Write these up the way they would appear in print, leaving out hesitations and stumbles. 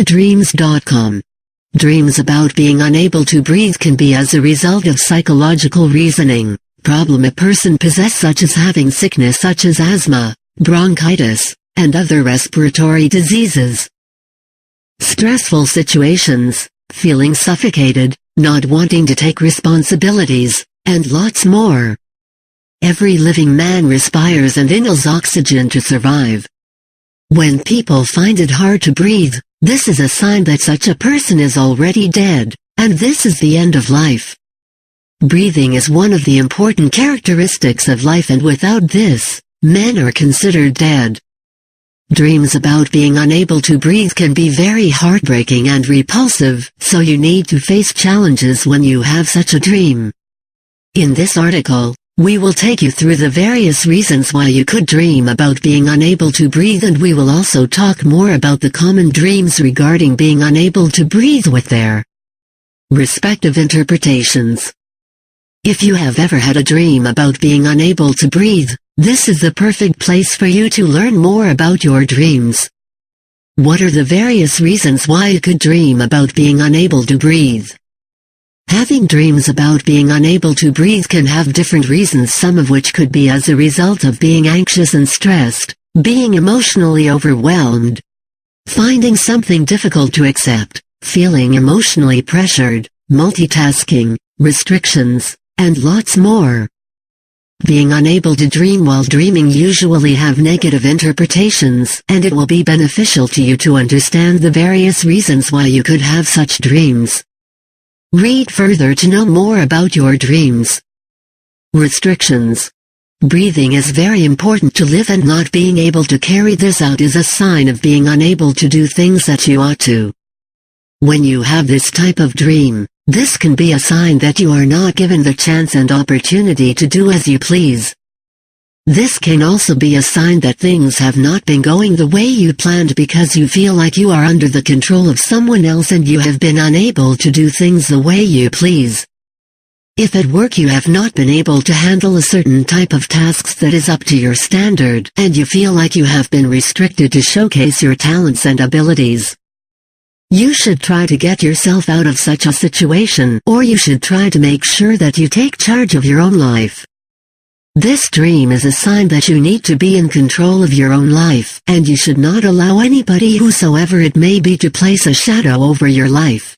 Dreams.com. Dreams about being unable to breathe can be as a result of psychological reasoning problem a person possesses, such as having sickness such as asthma, bronchitis, and other respiratory diseases. Stressful situations, feeling suffocated, not wanting to take responsibilities, and lots more. Every living man respires and inhales oxygen to survive. When people find it hard to breathe, this is a sign that such a person is already dead, and this is the end of life. Breathing is one of the important characteristics of life, and without this, men are considered dead. Dreams about being unable to breathe can be very heartbreaking and repulsive, so you need to face challenges when you have such a dream. In this article, we will take you through the various reasons why you could dream about being unable to breathe, and we will also talk more about the common dreams regarding being unable to breathe with their respective interpretations. If you have ever had a dream about being unable to breathe, this is the perfect place for you to learn more about your dreams. What are the various reasons why you could dream about being unable to breathe? Having dreams about being unable to breathe can have different reasons, some of which could be as a result of being anxious and stressed, being emotionally overwhelmed, finding something difficult to accept, feeling emotionally pressured, multitasking, restrictions, and lots more. Being unable to dream while dreaming usually have negative interpretations, and it will be beneficial to you to understand the various reasons why you could have such dreams. Read further to know more about your dreams. Restrictions. Breathing is very important to live, and not being able to carry this out is a sign of being unable to do things that you ought to. When you have this type of dream, this can be a sign that you are not given the chance and opportunity to do as you please. This can also be a sign that things have not been going the way you planned, because you feel like you are under the control of someone else and you have been unable to do things the way you please. If at work you have not been able to handle a certain type of tasks that is up to your standard, and you feel like you have been restricted to showcase your talents and abilities, you should try to get yourself out of such a situation, or you should try to make sure that you take charge of your own life. This dream is a sign that you need to be in control of your own life, and you should not allow anybody, whosoever it may be, to place a shadow over your life.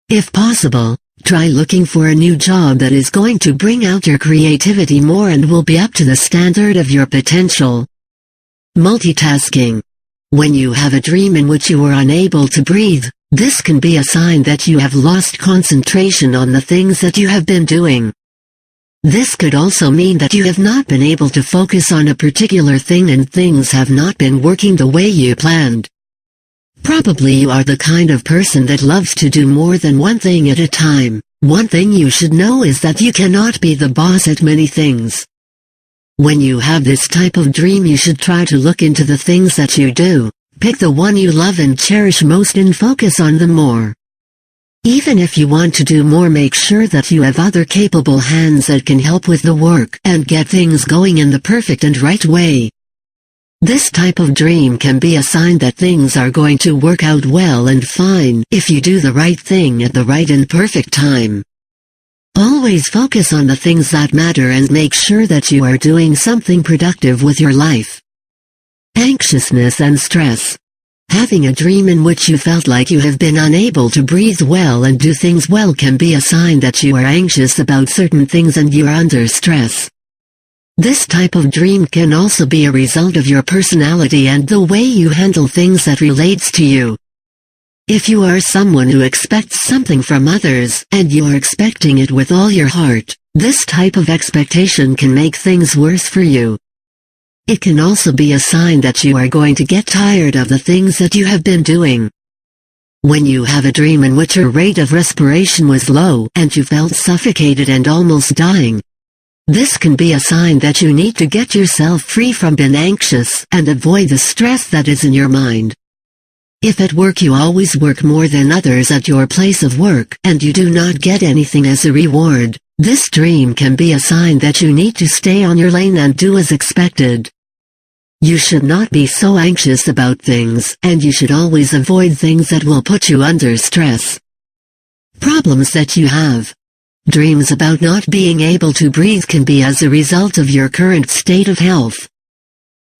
If possible, try looking for a new job that is going to bring out your creativity more and will be up to the standard of your potential. Multitasking. When you have a dream in which you are unable to breathe, this can be a sign that you have lost concentration on the things that you have been doing. This could also mean that you have not been able to focus on a particular thing and things have not been working the way you planned. Probably you are the kind of person that loves to do more than one thing at a time. One thing you should know is that you cannot be the boss at many things. When you have this type of dream, you should try to look into the things that you do, pick the one you love and cherish most and focus on them more. Even if you want to do more, make sure that you have other capable hands that can help with the work and get things going in the perfect and right way. This type of dream can be a sign that things are going to work out well and fine if you do the right thing at the right and perfect time. Always focus on the things that matter and make sure that you are doing something productive with your life. Anxiousness and stress. Having a dream in which you felt like you have been unable to breathe well and do things well can be a sign that you are anxious about certain things and you are under stress. This type of dream can also be a result of your personality and the way you handle things that relates to you. If you are someone who expects something from others, and you are expecting it with all your heart, this type of expectation can make things worse for you. It can also be a sign that you are going to get tired of the things that you have been doing. When you have a dream in which your rate of respiration was low and you felt suffocated and almost dying, this can be a sign that you need to get yourself free from being anxious and avoid the stress that is in your mind. If at work you always work more than others at your place of work and you do not get anything as a reward, this dream can be a sign that you need to stay on your lane and do as expected. You should not be so anxious about things, and you should always avoid things that will put you under stress. Problems that you have. Dreams about not being able to breathe can be as a result of your current state of health.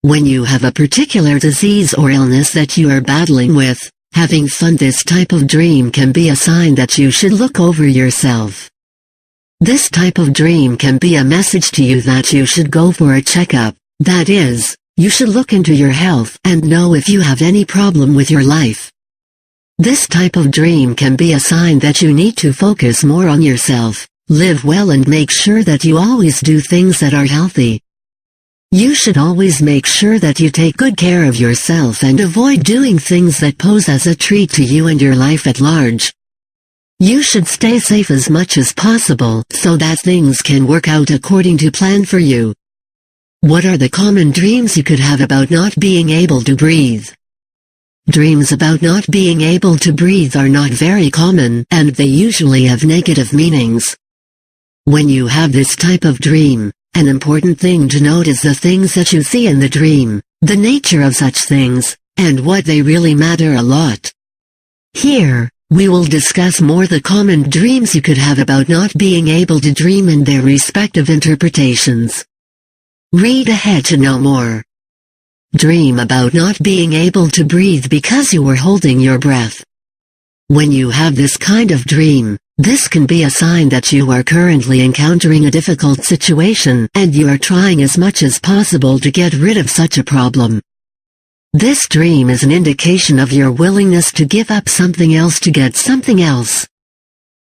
When you have a particular disease or illness that you are battling with, having this type of dream can be a sign that you should look over yourself. This type of dream can be a message to you that you should go for a checkup, that is, you should look into your health and know if you have any problem with your life. This type of dream can be a sign that you need to focus more on yourself, live well and make sure that you always do things that are healthy. You should always make sure that you take good care of yourself and avoid doing things that pose as a threat to you and your life at large. You should stay safe as much as possible so that things can work out according to plan for you. What are the common dreams you could have about not being able to breathe? Dreams about not being able to breathe are not very common, and they usually have negative meanings. When you have this type of dream, an important thing to note is the things that you see in the dream, the nature of such things, and what they really matter a lot. Here, we will discuss more the common dreams you could have about not being able to dream and their respective interpretations. Read ahead to know more. Dream about not being able to breathe because you were holding your breath. When you have this kind of dream, this can be a sign that you are currently encountering a difficult situation and you are trying as much as possible to get rid of such a problem. This dream is an indication of your willingness to give up something else to get something else.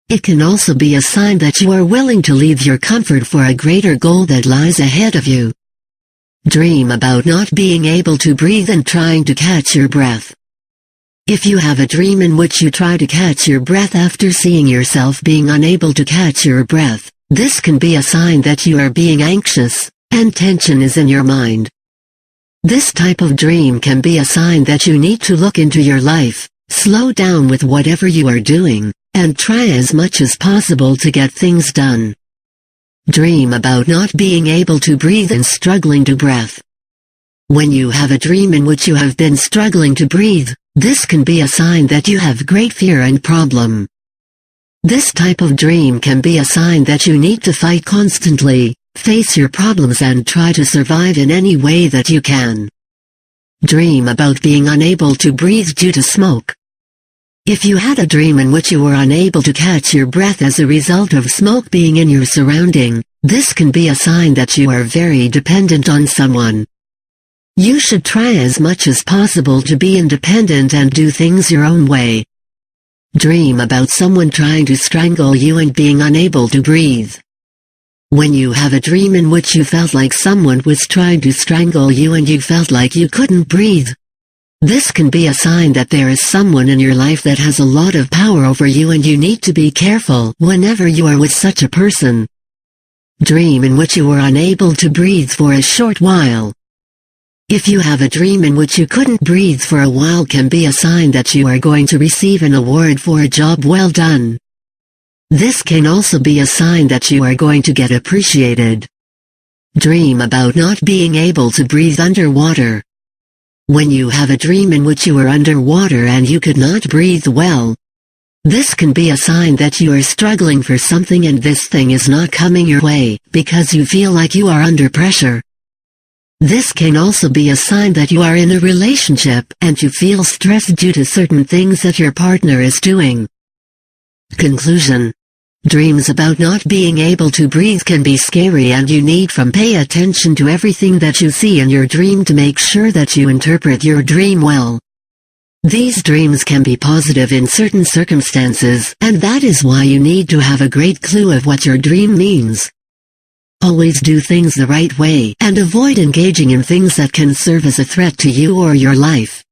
It can also be a sign that you are willing to leave your comfort for a greater goal that lies ahead of you. Dream about not being able to breathe and trying to catch your breath. If you have a dream in which you try to catch your breath after seeing yourself being unable to catch your breath, this can be a sign that you are being anxious, and tension is in your mind. This type of dream can be a sign that you need to look into your life, slow down with whatever you are doing, and try as much as possible to get things done. Dream about not being able to breathe and struggling to breath. When you have a dream in which you have been struggling to breathe, this can be a sign that you have great fear and problem. This type of dream can be a sign that you need to fight constantly, face your problems and try to survive in any way that you can. Dream about being unable to breathe due to smoke. If you had a dream in which you were unable to catch your breath as a result of smoke being in your surrounding, this can be a sign that you are very dependent on someone. You should try as much as possible to be independent and do things your own way. Dream about someone trying to strangle you and being unable to breathe. When you have a dream in which you felt like someone was trying to strangle you and you felt like you couldn't breathe, this can be a sign that there is someone in your life that has a lot of power over you and you need to be careful whenever you are with such a person. Dream in which you were unable to breathe for a short while. If you have a dream in which you couldn't breathe for a while can be a sign that you are going to receive an award for a job well done. This can also be a sign that you are going to get appreciated. Dream about not being able to breathe underwater. When you have a dream in which you are underwater and you could not breathe well, this can be a sign that you are struggling for something and this thing is not coming your way because you feel like you are under pressure. This can also be a sign that you are in a relationship and you feel stressed due to certain things that your partner is doing. Conclusion. Dreams about not being able to breathe can be scary and you need to pay attention to everything that you see in your dream to make sure that you interpret your dream well. These dreams can be positive in certain circumstances, and that is why you need to have a great clue of what your dream means. Always do things the right way and avoid engaging in things that can serve as a threat to you or your life.